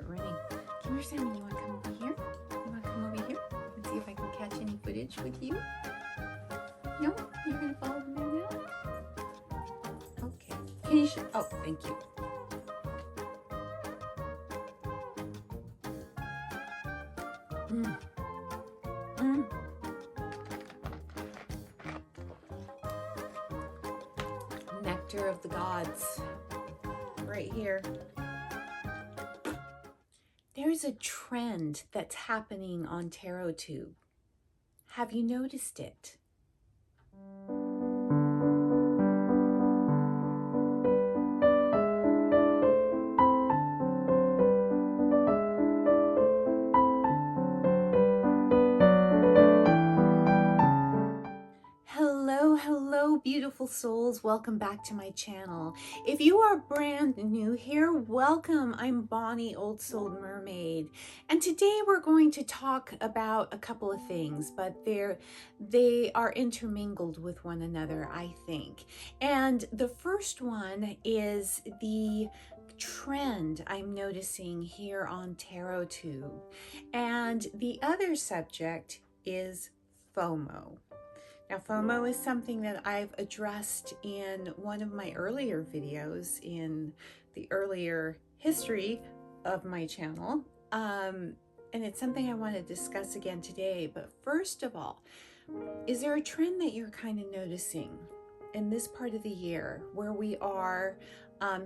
start running. Come here, Sammy. You want to come over here? You want to come over here? Let's see if I can catch any footage with you. No? You're going to follow the man now? Okay. Can you oh, thank you. Nectar of the gods. Right here. There's a trend that's happening on TarotTube. Have you noticed it? Hello, beautiful souls. Welcome back to my channel. If you are brand new here, welcome. I'm Bonnie, Old Soul Mermaid. And today we're going to talk about a couple of things, but they are intermingled with one another, I think. And the first one is the trend I'm noticing here on TarotTube. And the other subject is FOMO. Now, FOMO is something that I've addressed in one of my earlier videos in the earlier history of my channel. And it's something I want to discuss again today. But first of all, is there a trend that you're kind of noticing in this part of the year where we are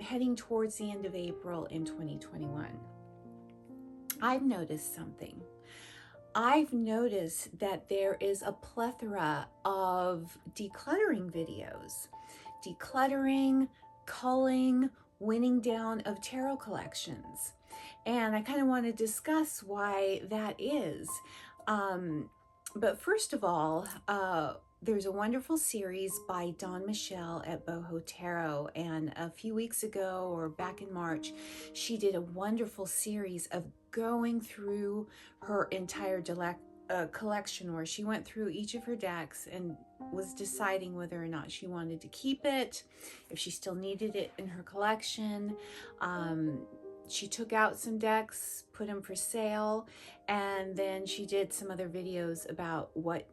heading towards the end of April in 2021? I've noticed something. I've noticed that there is a plethora of decluttering videos. Decluttering, culling, winning down of tarot collections. And I kind of want to discuss why that is. But first of all, there's a wonderful series by Dawn Michelle at Boho Tarot. And a few weeks ago, or back in March, she did a wonderful series of going through her entire collection, where she went through each of her decks and was deciding whether or not she wanted to keep it, if she still needed it in her collection. She took out some decks, put them for sale, and then she did some other videos about what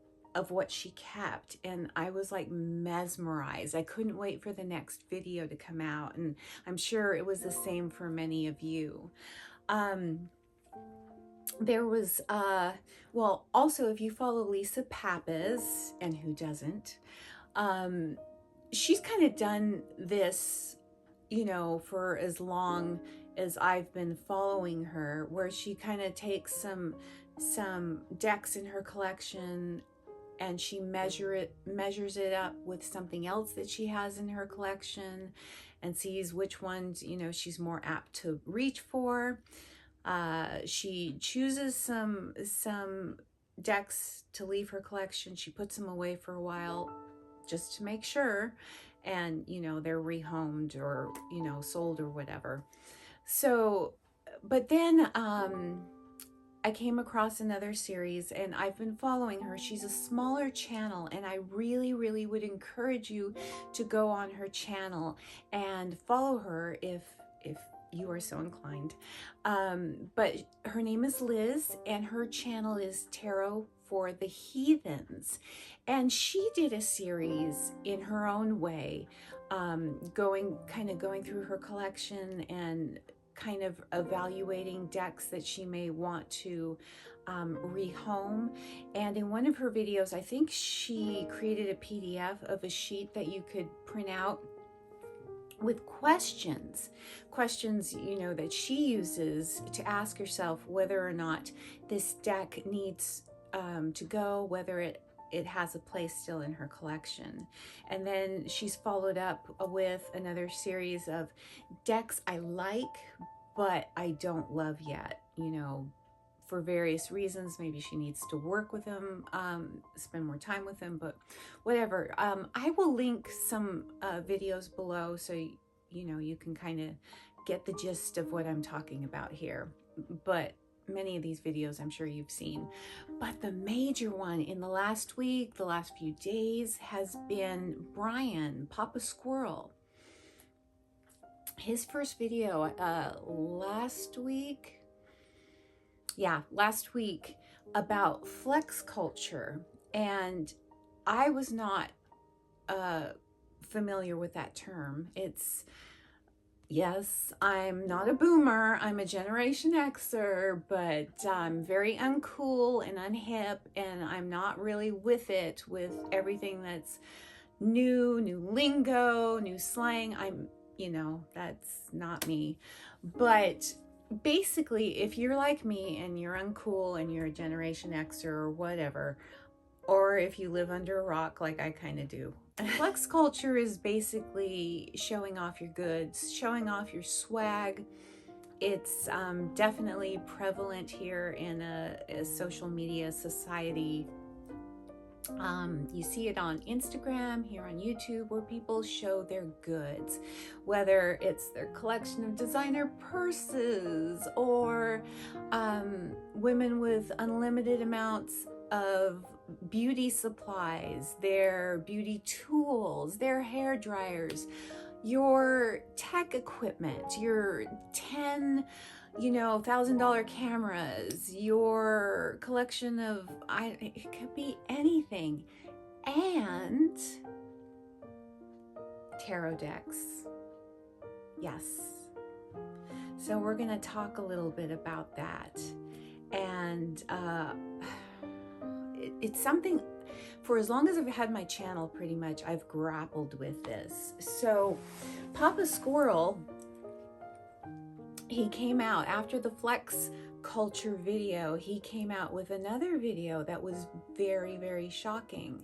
she kept, and I was like mesmerized. I couldn't wait for the next video to come out, and I'm sure it was the same for many of you. There was, well, also if you follow Lisa Pappas, and who doesn't, she's kind of done this, you know, for as long as I've been following her, where she kind of takes some decks in her collection and she measures it up with something else that she has in her collection and sees which ones, you know, she's more apt to reach for. She chooses some decks to leave her collection. She puts them away for a while just to make sure, and you know, they're rehomed or, you know, sold or whatever. So, but then I came across another series and I've been following her. She's a smaller channel, and I really would encourage you to go on her channel and follow her if you are so inclined. But her name is Liz, and her channel is Tarot for the Heathens. And she did a series in her own way, going through her collection and kind of evaluating decks that she may want to rehome. And in one of her videos, I think she created a PDF of a sheet that you could print out with questions, you know, that she uses to ask herself whether or not this deck needs to go, whether it has a place still in her collection. And then she's followed up with another series of decks I like, but I don't love yet, you know, for various reasons. Maybe she needs to work with them, spend more time with them, but whatever. I will link some videos below so you know, you can kind of get the gist of what I'm talking about here. But many of these videos I'm sure you've seen. But the major one in the last week, the last few days, has been Brian, Papa Squirrel. His first video last week, last week about flex culture, and I was not familiar with that term. Yes, I'm not a boomer, I'm a Generation Xer, but I'm very uncool and unhip, and I'm not really with it, with everything that's new lingo, new slang. That's not me. But basically, if you're like me and you're uncool and you're a Generation Xer or whatever, or if you live under a rock like I kind of do, flex culture is basically showing off your goods, showing off your swag. It's definitely prevalent here in a social media society. You see it on Instagram, here on YouTube, where people show their goods, whether it's their collection of designer purses or women with unlimited amounts of beauty supplies, their beauty tools, their hair dryers, your tech equipment, your 10 $1,000 cameras, your collection of, it could be anything, and tarot decks. Yes. So we're going to talk a little bit about that. And it's something, for as long as I've had my channel, pretty much, I've grappled with this. So Papa Squirrel, he came out after the flex culture video. He came out with another video that was very, very shocking,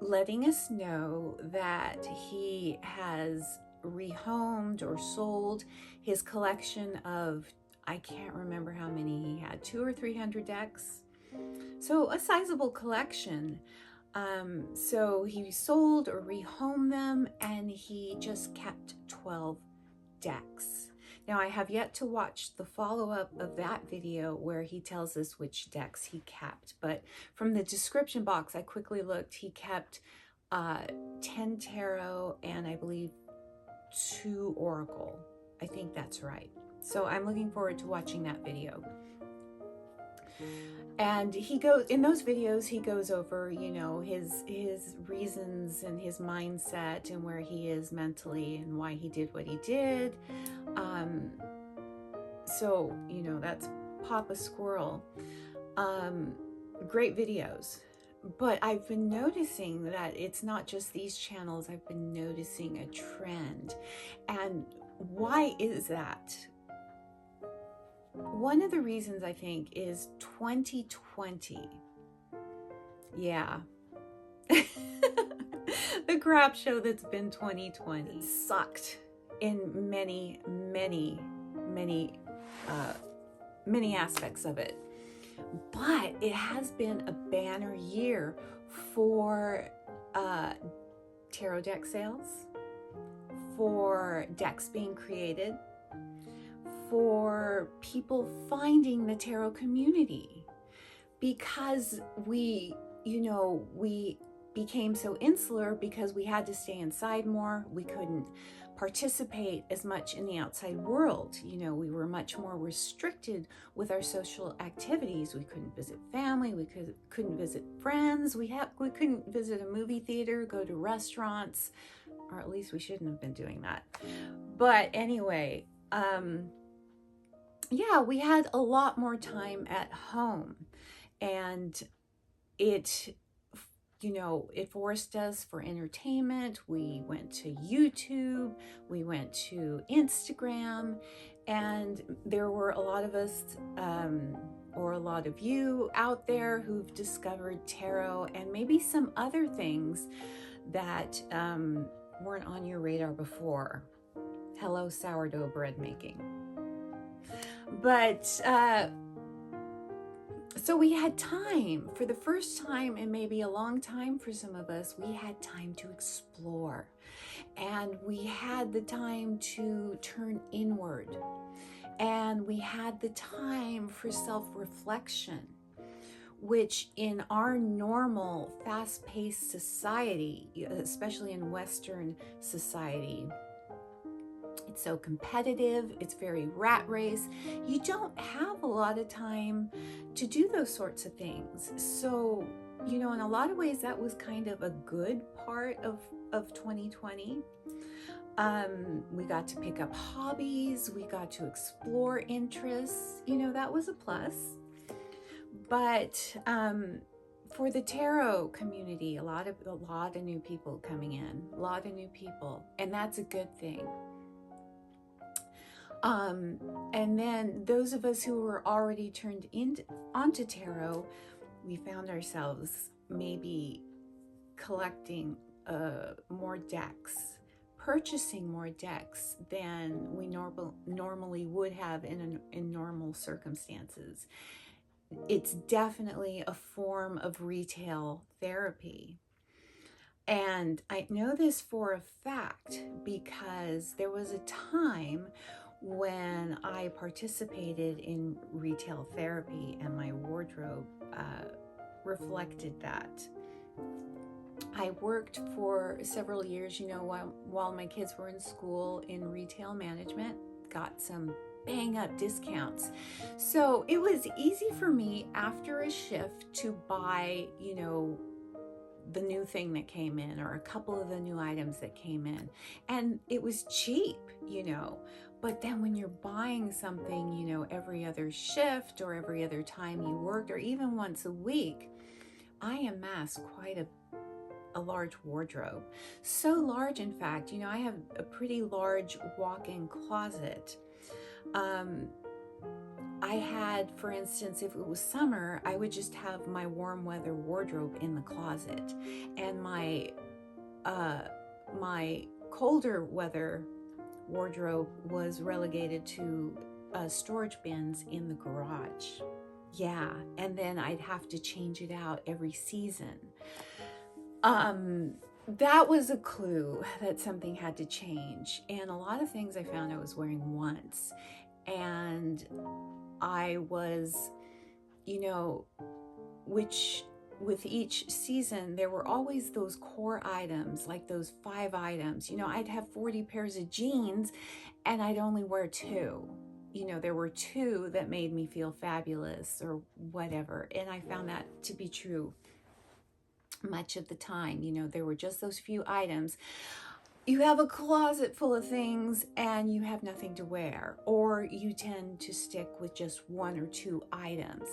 letting us know that he has rehomed or sold his collection of, I can't remember how many he had, 200 or 300 decks. So a sizable collection. So he sold or rehomed them, and he just kept 12 decks. Now, I have yet to watch the follow-up of that video where he tells us which decks he kept, but from the description box, I quickly looked. He kept 10 tarot and I believe 2 oracle. I think that's right. So I'm looking forward to watching that video. And he goes, in those videos, he goes over, his reasons and his mindset and where he is mentally and why he did what he did. So, that's Papa Squirrel. Great videos. But I've been noticing that it's not just these channels. I've been noticing a trend. And why is that? One of the reasons, I think, is 2020. Yeah. The crap show that's been 2020 sucked in many aspects of it. But it has been a banner year for tarot deck sales, for decks being created, for people finding the tarot community, because we became so insular because we had to stay inside more. We couldn't participate as much in the outside world. We were much more restricted with our social activities. We couldn't visit family. We couldn't visit friends. We couldn't visit a movie theater, go to restaurants, or at least we shouldn't have been doing that. But anyway, we had a lot more time at home, and it forced us for entertainment. We went to YouTube, we went to Instagram, and there were a lot of us, or a lot of you out there who've discovered tarot and maybe some other things that weren't on your radar before. Hello, sourdough bread making. But so we had time, for the first time in maybe a long time for some of us, we had time to explore, and we had the time to turn inward, and we had the time for self-reflection, which in our normal fast-paced society, especially in Western society, It's so competitive. It's very rat race. You don't have a lot of time to do those sorts of things. So, you know, in a lot of ways, that was kind of a good part of 2020. We got to pick up hobbies. We got to explore interests. You know, that was a plus. But for the tarot community, a lot of new people coming in, a lot of new people, and that's a good thing. And then those of us who were already turned onto tarot, we found ourselves maybe collecting more decks, purchasing more decks than we normally would have in normal circumstances. It's definitely a form of retail therapy. And I know this for a fact because there was a time when I participated in retail therapy and my wardrobe reflected that. I worked for several years, you know, while my kids were in school in retail management, got some bang up discounts. So it was easy for me after a shift to buy, you know, the new thing that came in or a couple of the new items that came in. And it was cheap, you know. But then when you're buying something, you know, every other shift or every other time you worked or even once a week, I amassed quite a large wardrobe. So large, in fact, you know, I have a pretty large walk-in closet. I had, for instance, if it was summer, I would just have my warm weather wardrobe in the closet, and my colder weather wardrobe was relegated to storage bins in the garage. Yeah, and then I'd have to change it out every season. That was a clue that something had to change. And a lot of things I found I was wearing once. And I was, you know, which with each season, there were always those core items, like those 5 items. You know, I'd have 40 pairs of jeans and I'd only wear 2. You know, there were 2 that made me feel fabulous or whatever. And I found that to be true much of the time. You know, there were just those few items. You have a closet full of things and you have nothing to wear, or you tend to stick with just 1 or 2 items.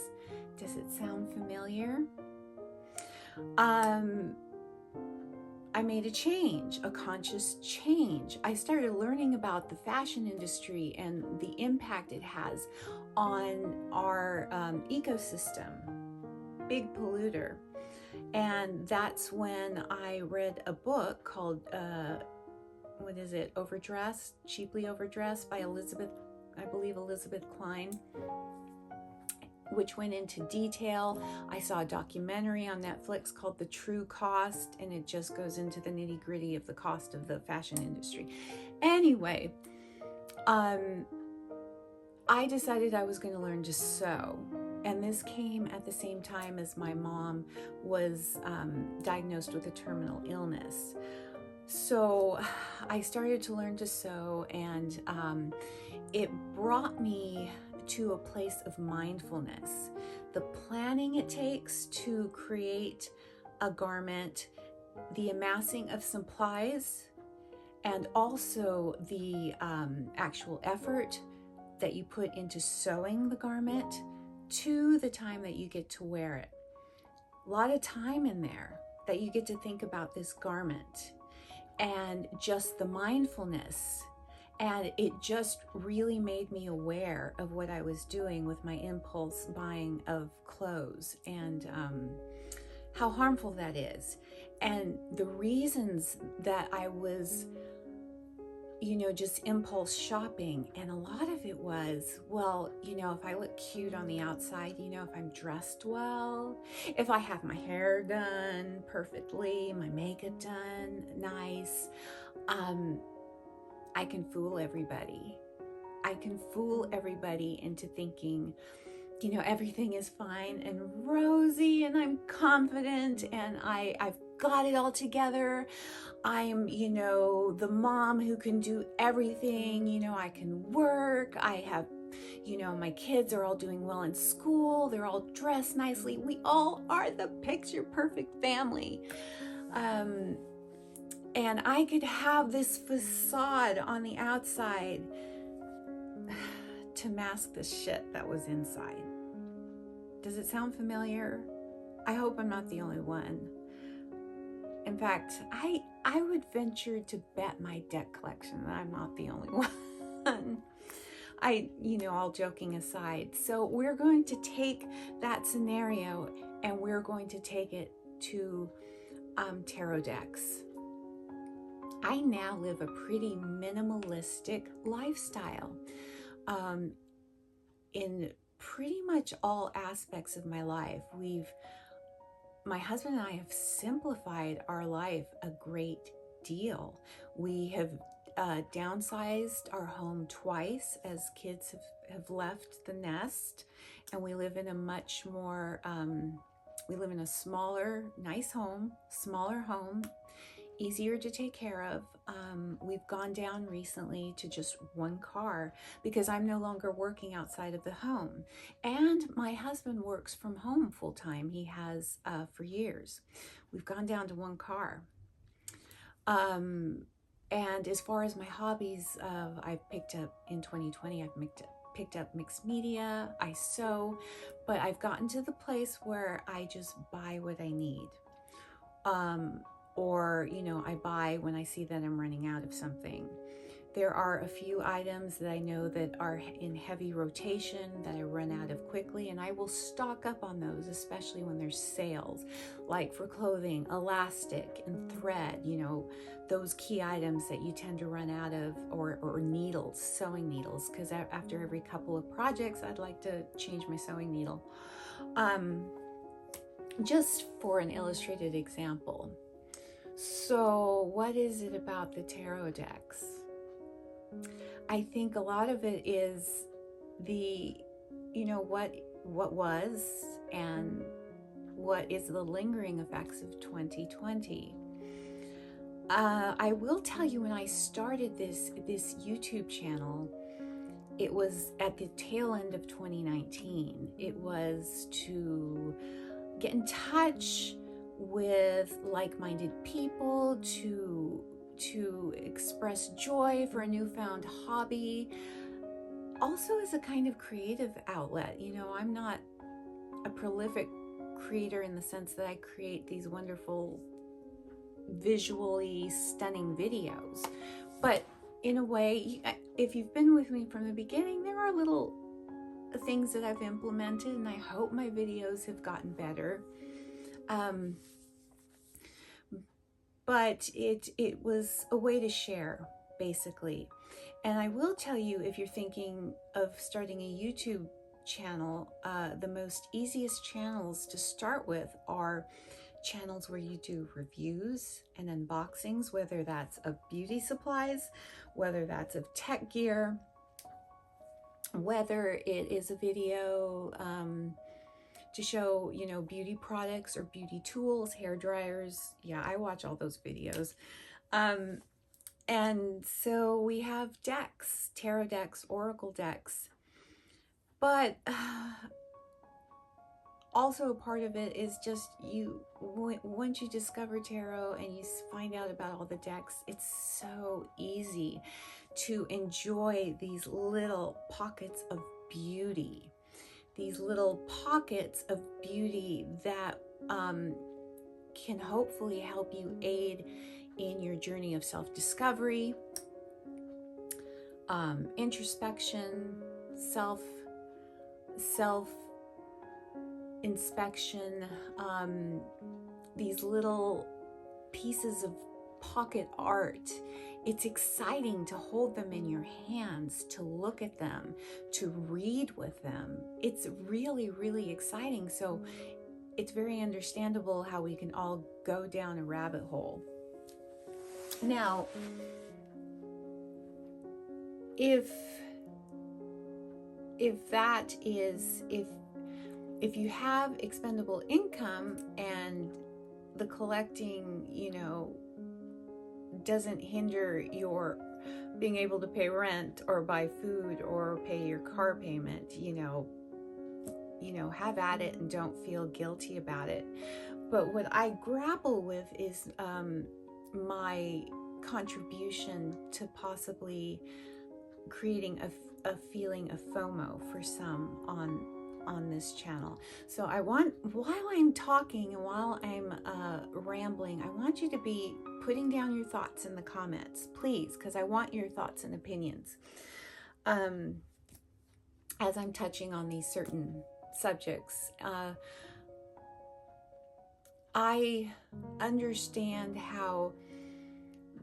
Does it sound familiar? I made a change, a conscious change. I started learning about the fashion industry and the impact it has on our ecosystem. Big polluter. And that's when I read a book called, Overdressed, Cheaply Overdressed by Elizabeth Klein, which went into detail. I saw a documentary on Netflix called The True Cost, and it just goes into the nitty gritty of the cost of the fashion industry. Anyway, I decided I was going to learn to sew. And this came at the same time as my mom was diagnosed with a terminal illness. So I started to learn to sew, and it brought me to a place of mindfulness. The planning it takes to create a garment, the amassing of supplies, and also the actual effort that you put into sewing the garment to the time that you get to wear it. A lot of time in there that you get to think about this garment and just the mindfulness. And it just really made me aware of what I was doing with my impulse buying of clothes and how harmful that is. And the reasons that I was, you know, just impulse shopping. And a lot of it was, well, you know, if I look cute on the outside, you know, if I'm dressed well, if I have my hair done perfectly, my makeup done nice, I can fool everybody. I can fool everybody into thinking, you know, everything is fine and rosy and I'm confident and I've got it all together. I'm, the mom who can do everything. I can work. I have, my kids are all doing well in school. They're all dressed nicely. We all are the picture perfect family. And I could have this facade on the outside to mask the shit that was inside. Does it sound familiar? I hope I'm not the only one. In fact, I would venture to bet my deck collection that I'm not the only one. All joking aside. So we're going to take that scenario and we're going to take it to tarot decks. I now live a pretty minimalistic lifestyle in pretty much all aspects of my life. My husband and I have simplified our life a great deal. We have downsized our home twice as kids have left the nest, and we live in a much more, we live in a smaller, nice home, smaller home, easier to take care of. We've gone down recently to just one car because I'm no longer working outside of the home. And my husband works from home full time. He has for years. We've gone down to one car. And as far as my hobbies, I've picked up in 2020, I've picked up mixed media, I sew, but I've gotten to the place where I just buy what I need. Or, I buy when I see that I'm running out of something. There are a few items that I know that are in heavy rotation that I run out of quickly, and I will stock up on those, especially when there's sales, like for clothing, elastic and thread, those key items that you tend to run out of, or needles, sewing needles, because after every couple of projects, I'd like to change my sewing needle. Just for an illustrated example. So what is it about the tarot decks? I think a lot of it is what was and what is the lingering effects of 2020. I will tell you, when I started this YouTube channel, it was at the tail end of 2019. It was to get in touch with like-minded people, to express joy for a newfound hobby, also as a kind of creative outlet. I'm not a prolific creator in the sense that I create these wonderful, visually stunning videos, but in a way, if you've been with me from the beginning, there are little things that I've implemented, and I hope my videos have gotten better. But it was a way to share, basically. And I will tell you, if you're thinking of starting a YouTube channel, the most easiest channels to start with are channels where you do reviews and unboxings, whether that's of beauty supplies, whether that's of tech gear, whether it is a video to show, beauty products or beauty tools, hair dryers. Yeah, I watch all those videos. And so we have decks, tarot decks, oracle decks. But also a part of it is just once you discover tarot and you find out about all the decks, it's so easy to enjoy these little pockets of beauty. These little pockets of beauty that can hopefully help you aid in your journey of self-discovery, introspection, self-inspection, these little pieces of pocket art. It's exciting to hold them in your hands, to look at them, to read with them. It's really, really exciting. So it's very understandable how we can all go down a rabbit hole. Now, if you have expendable income and the collecting, doesn't hinder your being able to pay rent or buy food or pay your car payment, have at it and don't feel guilty about it. But what I grapple with is my contribution to possibly creating a feeling of FOMO for some on this channel. So while I'm talking and while I'm rambling, I want you to be putting down your thoughts in the comments, please, because I want your thoughts and opinions as I'm touching on these certain subjects. I understand how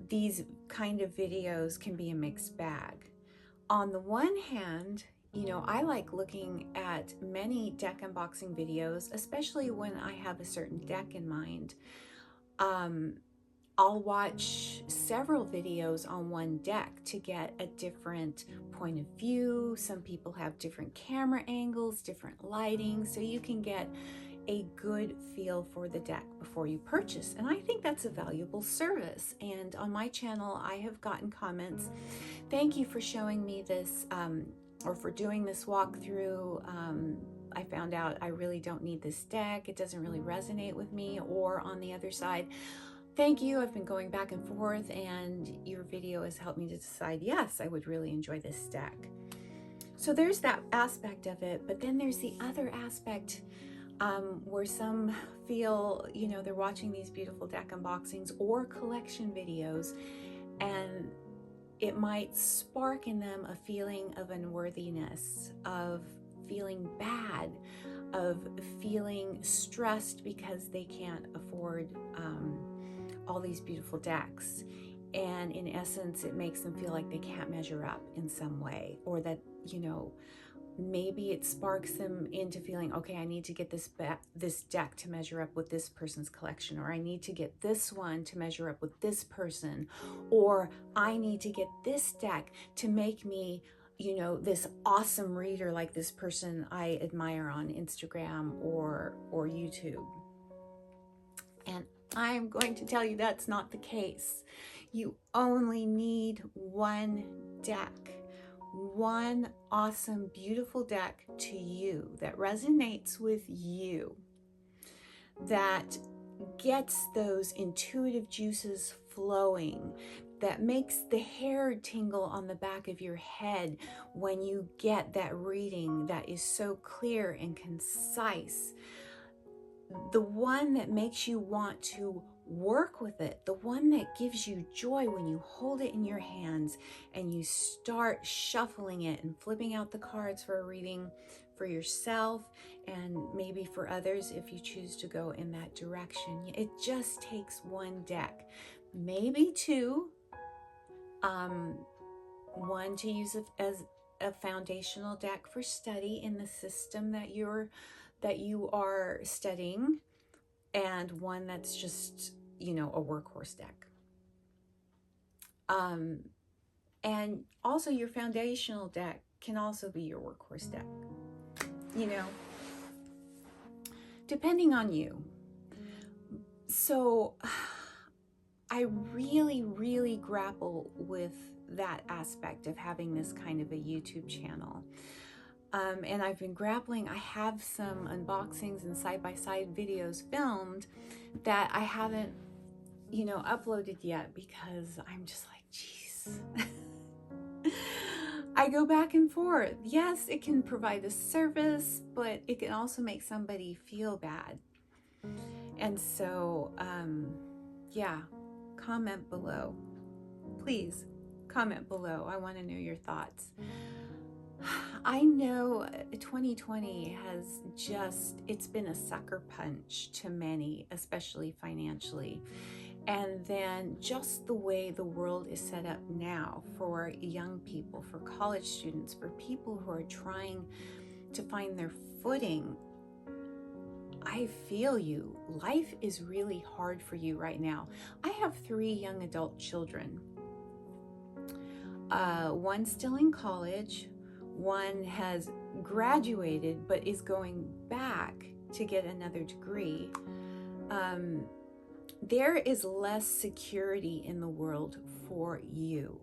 these kind of videos can be a mixed bag. On the one hand, I like looking at many deck unboxing videos, especially when I have a certain deck in mind. I'll watch several videos on one deck to get a different point of view. Some people have different camera angles, different lighting, so you can get a good feel for the deck before you purchase. And I think that's a valuable service. And on my channel, I have gotten comments. Thank you for showing me this, or for doing this walkthrough. I found out I really don't need this deck. It doesn't really resonate with me. Or on the other side, thank you. I've been going back and forth and your video has helped me to decide, yes, I would really enjoy this deck. So there's that aspect of it. But then there's the other aspect where some feel, they're watching these beautiful deck unboxings or collection videos, and it might spark in them a feeling of unworthiness, of feeling bad, of feeling stressed because they can't afford all these beautiful decks. And in essence, it makes them feel like they can't measure up in some way, or that, maybe it sparks them into feeling, okay, I need to get this deck to measure up with this person's collection, or I need to get this one to measure up with this person, or I need to get this deck to make me, this awesome reader like this person I admire on Instagram or YouTube. And I'm going to tell you that's not the case. You only need one deck. One awesome, beautiful deck to you that resonates with you, that gets those intuitive juices flowing, that makes the hair tingle on the back of your head when you get that reading that is so clear and concise. The one that makes you want to work with it, the one that gives you joy when you hold it in your hands and you start shuffling it and flipping out the cards for a reading for yourself and maybe for others if you choose to go in that direction. It just takes one deck, maybe two, one to use as a foundational deck for study in the system that you are studying, and one that's just, a workhorse deck. And also your foundational deck can also be your workhorse deck, depending on you. So I really, really grapple with that aspect of having this kind of a YouTube channel. And I've been grappling. I have some unboxings and side-by-side videos filmed that I haven't, uploaded yet because I'm just like, geez. I go back and forth. Yes, it can provide a service, but it can also make somebody feel bad. And so, yeah, comment below. Please comment below. I want to know your thoughts. I know 2020 has it's been a sucker punch to many, especially financially. And then just the way the world is set up now for young people, for college students, for people who are trying to find their footing. I feel you. Life is really hard for you right now. I have 3 young adult children. One still in college. One has graduated but is going back to get another degree. there is less security in the world for you.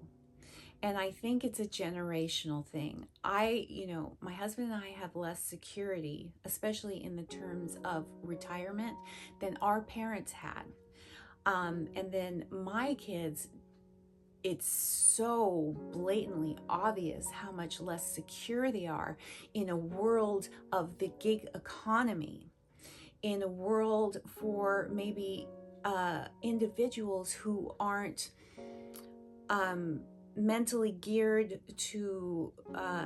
And I think it's a generational thing. My husband and I have less security, especially in the terms of retirement, than our parents had. And then my kids, it's so blatantly obvious how much less secure they are in a world of the gig economy, in a world for maybe individuals who aren't mentally geared to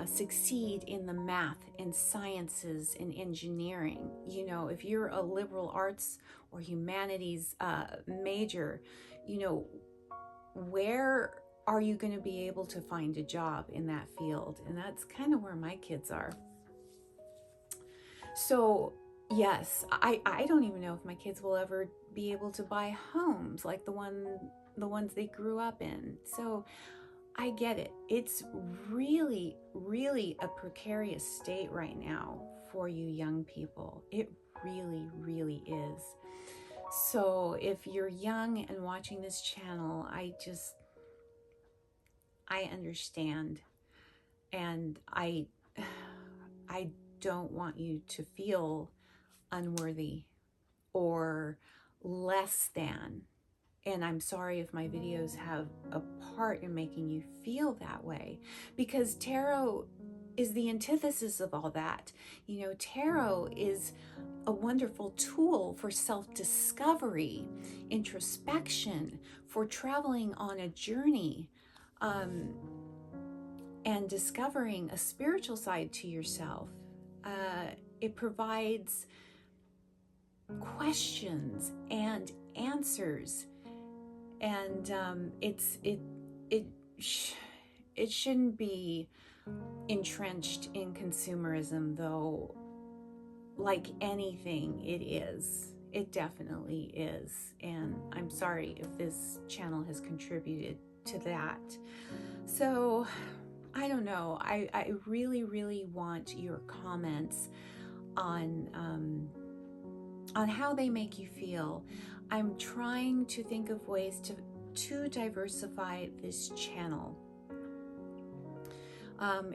succeed in the math and sciences and engineering. If you're a liberal arts or humanities major, where are you going to be able to find a job in that field? And that's kind of where my kids are. So yes, I don't even know if my kids will ever be able to buy homes like the ones they grew up in. So I get it. It's really, really a precarious state right now for you young people. It really, really is. So if you're young and watching this channel, I understand. And I don't want you to feel unworthy or less than. And I'm sorry if my videos have a part in making you feel that way, because tarot is the antithesis of all that. Tarot is a wonderful tool for self-discovery, introspection, for traveling on a journey, and discovering a spiritual side to yourself. It provides questions and answers. And it shouldn't be entrenched in consumerism, though. Like anything, it is. It definitely is. And I'm sorry if this channel has contributed to that. So I don't know. I really, really want your comments on how they make you feel. I'm trying to think of ways to diversify this channel.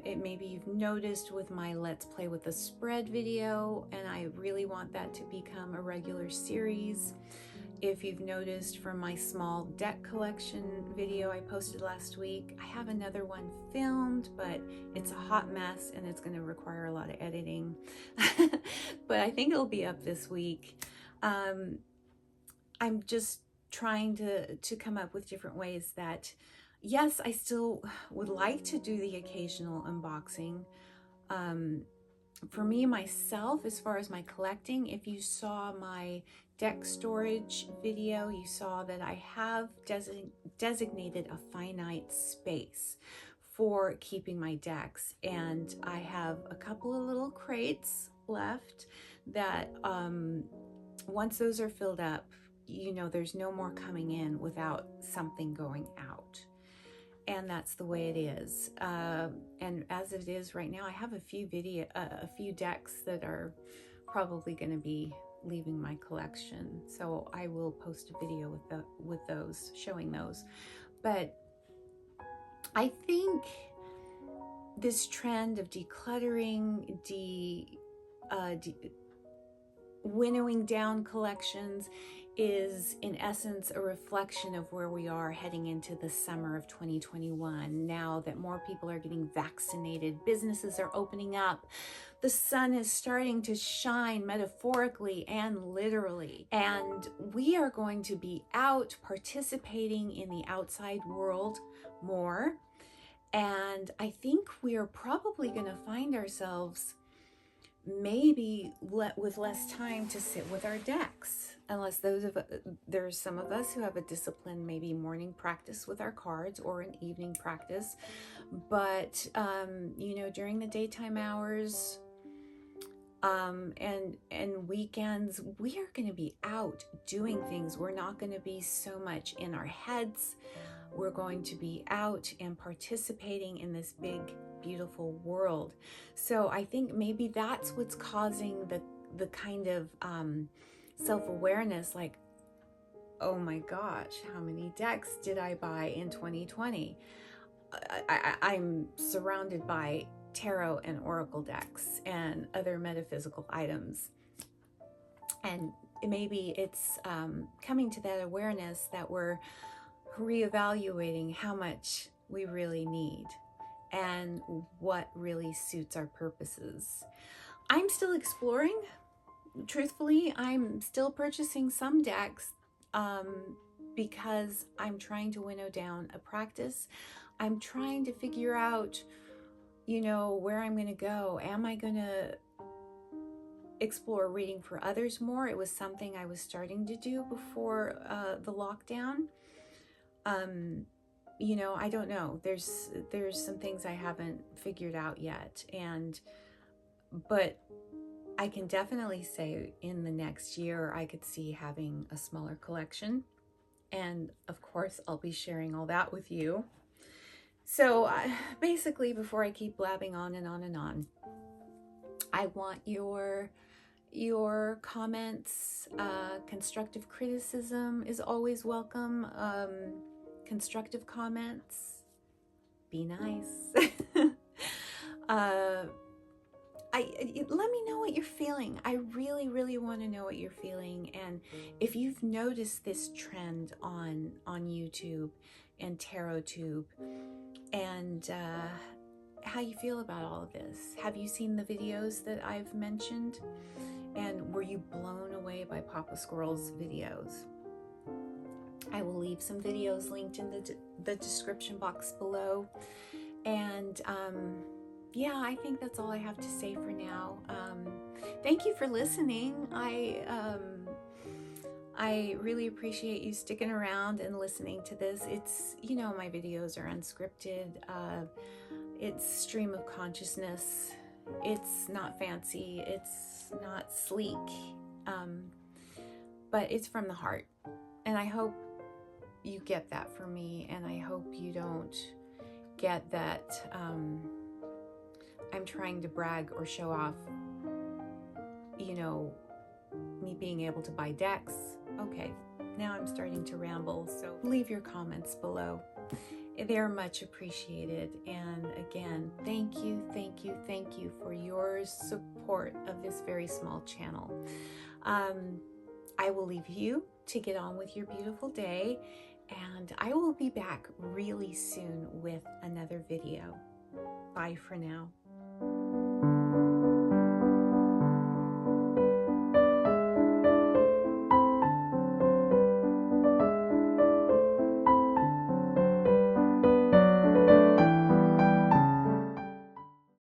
Maybe you've noticed with my Let's Play with the Spread video, and I really want that to become a regular series. If you've noticed from my small deck collection video I posted last week, I have another one filmed, but it's a hot mess and it's going to require a lot of editing. But I think it'll be up this week. I'm just trying to come up with different ways that, yes, I still would like to do the occasional unboxing. For me, myself, as far as my collecting, if you saw my deck storage video, you saw that I have designated a finite space for keeping my decks. And I have a couple of little crates left that once those are filled up, there's no more coming in without something going out. And that's the way it is. And as it is right now, I have a few decks that are probably going to be leaving my collection. So I will post a video with those, showing those. But I think this trend of decluttering, winnowing down collections is in essence a reflection of where we are heading into the summer of 2021. Now that more people are getting vaccinated, businesses are opening up, the sun is starting to shine metaphorically and literally, and we are going to be out participating in the outside world more. And I think we are probably going to find ourselves maybe with less time to sit with our decks, unless there's some of us who have a disciplined maybe morning practice with our cards or an evening practice. But during the daytime hours and weekends, we are going to be out doing things. We're not going to be so much in our heads. We're going to be out and participating in this big, beautiful world. So I think maybe that's what's causing the kind of self-awareness, like, oh my gosh, how many decks did I buy in 2020? I'm surrounded by tarot and oracle decks and other metaphysical items. And maybe it's coming to that awareness that we're reevaluating how much we really need and what really suits our purposes. I'm still exploring. Truthfully, I'm still purchasing some decks because I'm trying to winnow down a practice. I'm trying to figure out, where I'm going to go. Am I going to explore reading for others more? It was something I was starting to do before the lockdown. I don't know. There's some things I haven't figured out yet, but I can definitely say in the next year I could see having a smaller collection, and of course I'll be sharing all that with you. So basically, before I keep blabbing on and on and on, I want your comments. Constructive criticism is always welcome. Constructive comments, be nice. Let me know what you're feeling. I really, really want to know what you're feeling. And if you've noticed this trend on YouTube and TarotTube, and how you feel about all of this. Have you seen the videos that I've mentioned? And were you blown away by Papa Squirrel's videos? I will leave some videos linked in the description box below. And yeah, I think that's all I have to say for now. Thank you for listening. I really appreciate you sticking around and listening to this. It's, my videos are unscripted. It's stream of consciousness. It's not fancy. It's not sleek. But it's from the heart. And I hope you get that from me. And I hope you don't get that I'm trying to brag or show off, me being able to buy decks. Okay, now I'm starting to ramble, so leave your comments below. They're much appreciated. And again, thank you for your support of this very small channel. I will leave you to get on with your beautiful day, and I will be back really soon with another video. Bye for now.